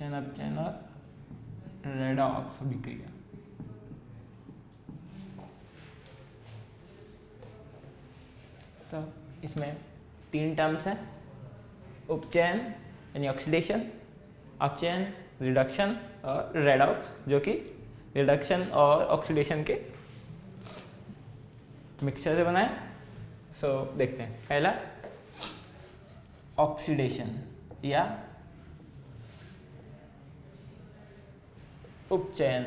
अपचयन अपचयन और रेडॉक्स अभिक्रिया। तो इसमें 3 टर्म्स हैं, उपचयन यानी ऑक्सीडेशन, अपचयन रिडक्शन और रेडॉक्स जो कि रिडक्शन और ऑक्सीडेशन के मिक्सचर से बना है। सो देखते हैं। पहला ऑक्सीडेशन या उपचयन,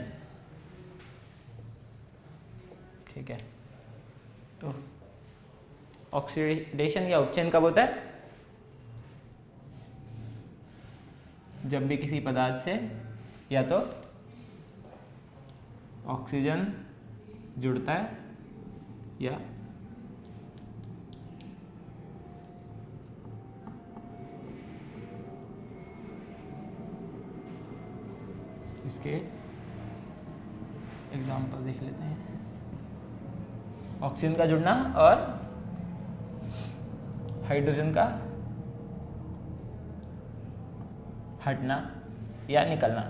ठीक है। तो ऑक्सीडेशन या उपचयन कब होता है? जब भी किसी पदार्थ से या तो ऑक्सीजन जुड़ता है या इसके एग्जाम्पल देख लेते हैं। ऑक्सीजन का जुड़ना और हाइड्रोजन का हटना या निकलना।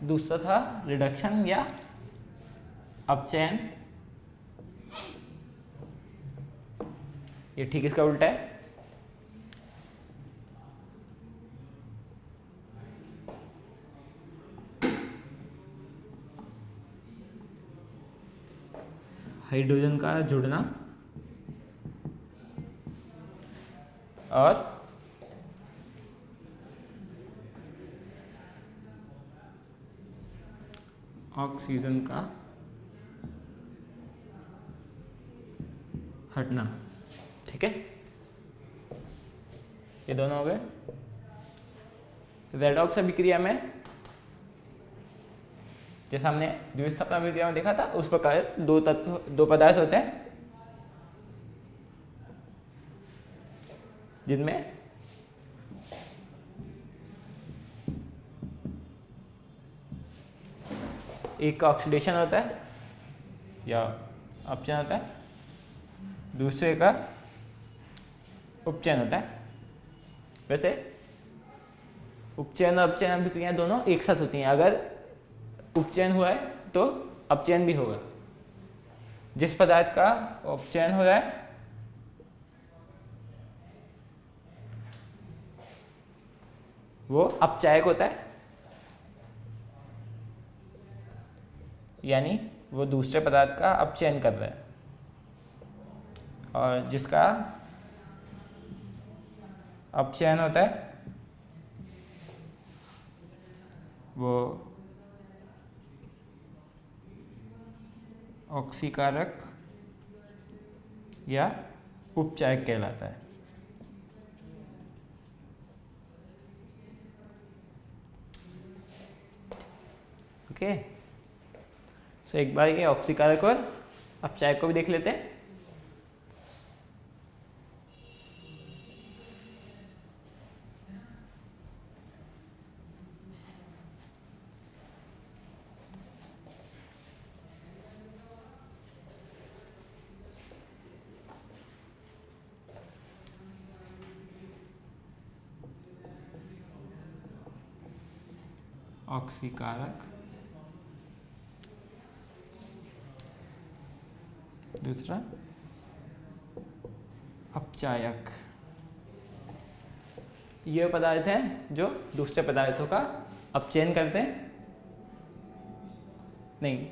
दूसरा था रिडक्शन या अपचयन, ये ठीक इसका उल्टा है। हाइड्रोजन का जुड़ना और ऑक्सीजन का हटना, ठीक है। ये दोनों हो गए। रेडॉक्स अभिक्रिया में जैसा हमने द्विस्थापन अभिक्रिया में देखा था, उस प्रकार दो पदार्थ होते हैं जिनमें एक का ऑक्सीडेशन होता है या अपचयन होता है, दूसरे का उपचयन होता है। वैसे उपचयन और अपचयन अभिक्रियाएं दोनों एक साथ होती हैं। अगर उपचयन हुआ है तो अपचयन भी होगा। जिस पदार्थ का उपचयन हो रहा है वो अपचायक होता है, यानी वो दूसरे पदार्थ का अपचयन कर रहा है। और जिसका अपचयन होता है वो ऑक्सीकारक या उपचायक कहलाता है। ओके, सो एक बार ये ऑक्सीकारक और अपचायक को भी देख लेते हैं। ऑक्सीकारक, दूसरा अपचायक। ये पदार्थ हैं जो दूसरे पदार्थों का अपचयन करते हैं, नहीं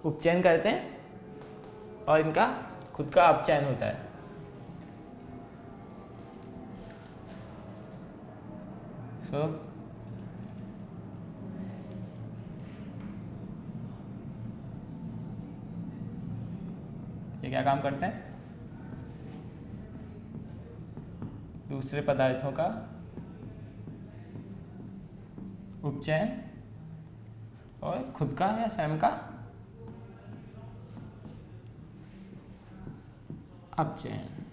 उपचयन करते हैं और इनका खुद का अपचयन होता है। सो ये क्या काम करते हैं? दूसरे पदार्थों का उपचयन और खुद का या स्वयं का अपचयन,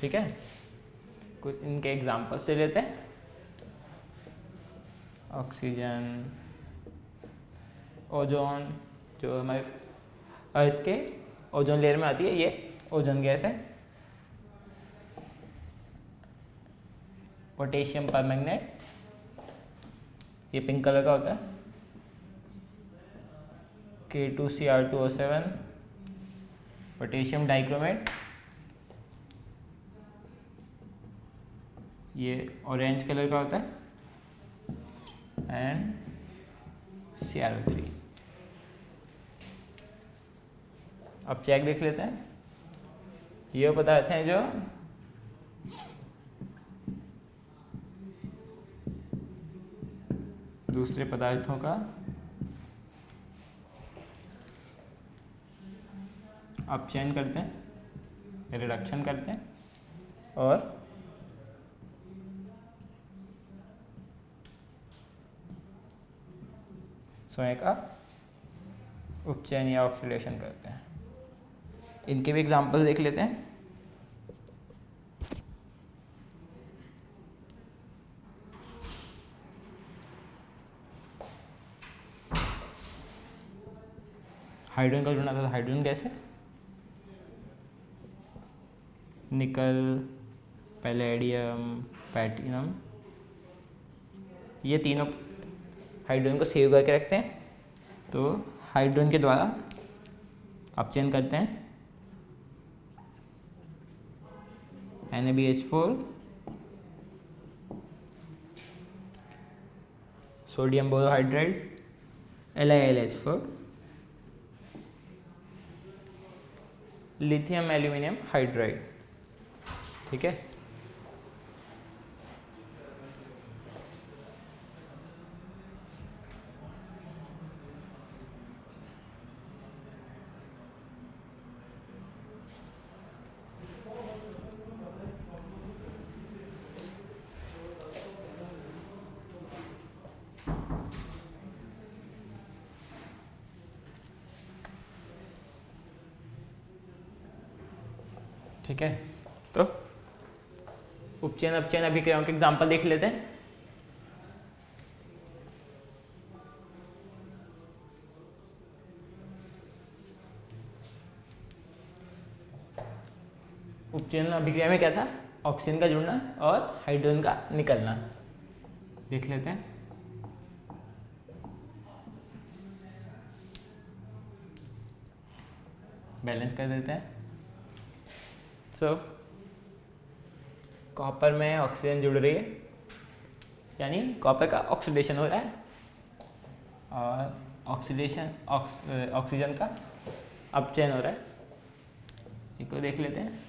ठीक है। कुछ इनके एग्जाम्पल से लेते हैं। ऑक्सीजन, ओजोन जो हमारे अर्थ के ओजोन लेयर में आती है, ये ओजोन गैस है। पोटेशियम परमैंगनेट, ये पिंक कलर का होता है। K2Cr2O7, पोटेशियम डाइक्रोमेट, ये ऑरेंज कलर का होता है। And CrO3। अब चेक देख लेते हैं। ये पदार्थ हैं जो दूसरे पदार्थों का अपचयन करते हैं, रिडक्शन करते हैं और स्वयं का उपचयन या ऑक्सीडेशन करते हैं। इनके भी एग्जाम्पल देख लेते हैं। हाइड्रोजन का जुड़ना था, हाइड्रोजन गैस है। निकल, पैलेडियम, प्लैटिनम, ये तीनों हाइड्रोजन को सेव करके रखते हैं, तो हाइड्रोजन के द्वारा अपचयन करते हैं। NaBH4, sodium borohydride, LiLH4, lithium aluminium hydride. ठीक है, ठीक है। तो उपचयन अपचयन अभिक्रियाओं के एग्जाम्पल देख लेते हैं। उपचयन अभिक्रिया में क्या था? ऑक्सीजन का जुड़ना और हाइड्रोजन का निकलना। देख लेते हैं। बैलेंस कर देते हैं। कॉपर में ऑक्सीजन जुड़ रही है, यानी कॉपर का ऑक्सीडेशन हो रहा है, और ऑक्सीजन का अपचयन हो रहा है। इसको देख लेते हैं।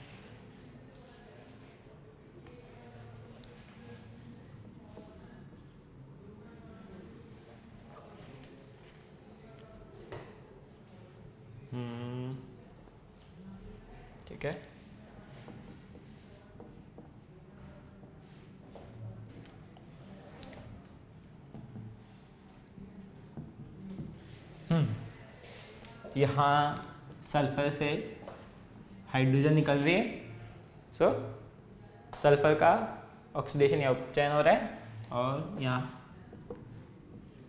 ठीक है, यहाँ सल्फर से हाइड्रोजन निकल रही है, सल्फर का ऑक्सीडेशन या उपचयन हो रहा है, और यहाँ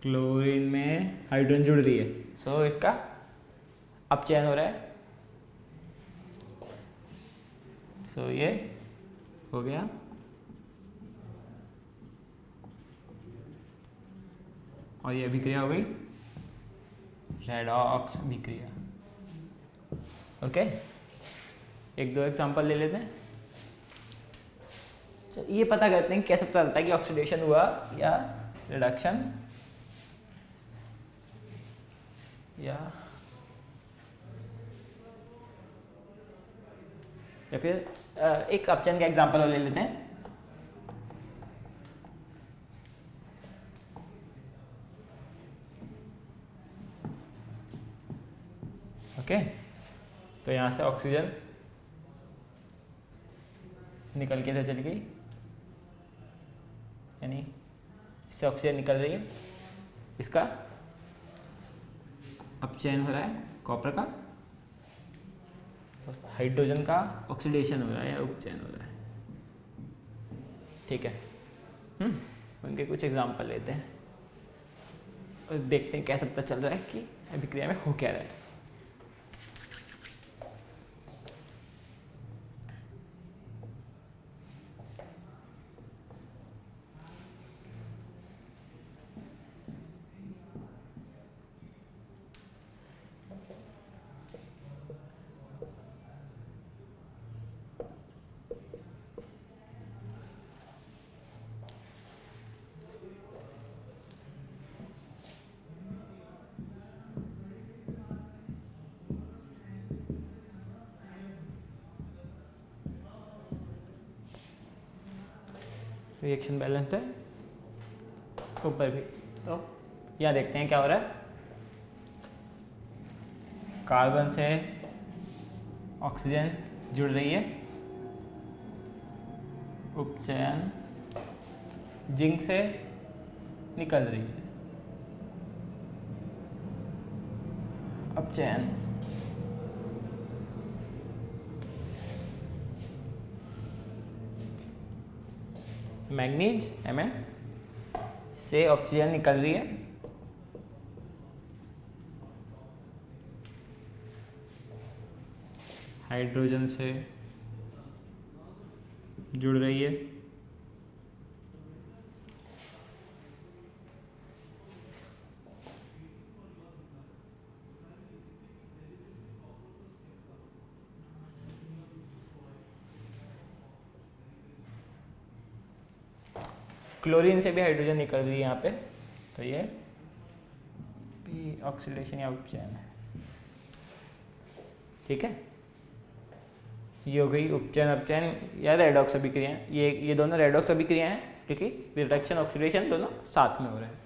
क्लोरीन में हाइड्रोजन जुड़ रही है, इसका अपचयन हो रहा है। ये हो गया। और ये अभिक्रिया हो गई रेडॉक्स अभिक्रिया। ओके, एक दो एग्जांपल ले लेते हैं। चलिए ये पता करते हैं कि कैसे पता चलता है कि ऑक्सीडेशन हुआ या रिडक्शन या फिर एक अपचयन का एग्जांपल और ले लेते हैं। ओके, तो यहाँ से ऑक्सीजन निकल के इधर चली गई, यानी इससे ऑक्सीजन निकल रही है, इसका अपचयन हो रहा है कॉपर का, हाइड्रोजन का ऑक्सीडेशन हो रहा है या उपचयन हो रहा है। ठीक है, उनके कुछ एग्जांपल लेते हैं और देखते हैं कैसे पता चल रहा है कि अभिक्रिया में हो क्या रहा है। रिएक्शन बैलेंस है, ऊपर भी। तो यहाँ देखते हैं क्या हो रहा है। कार्बन से ऑक्सीजन जुड़ रही है, उपचयन। जिंक से निकल रही है, अपचयन। मैग्नीज Mn से ऑक्सीजन निकल रही है, हाइड्रोजन से जुड़ रही है, क्लोरीन से भी हाइड्रोजन निकल रही है यहाँ पे। तो ये भी ऑक्सीडेशन या उपचयन है। ठीक है, ये हो गई उपचयन अपचयन या रेडॉक्स अभिक्रियाएं। ये दोनों रेडॉक्स अभिक्रियाएं हैं, क्योंकि रिडक्शन ऑक्सीडेशन दोनों साथ में हो रहे हैं।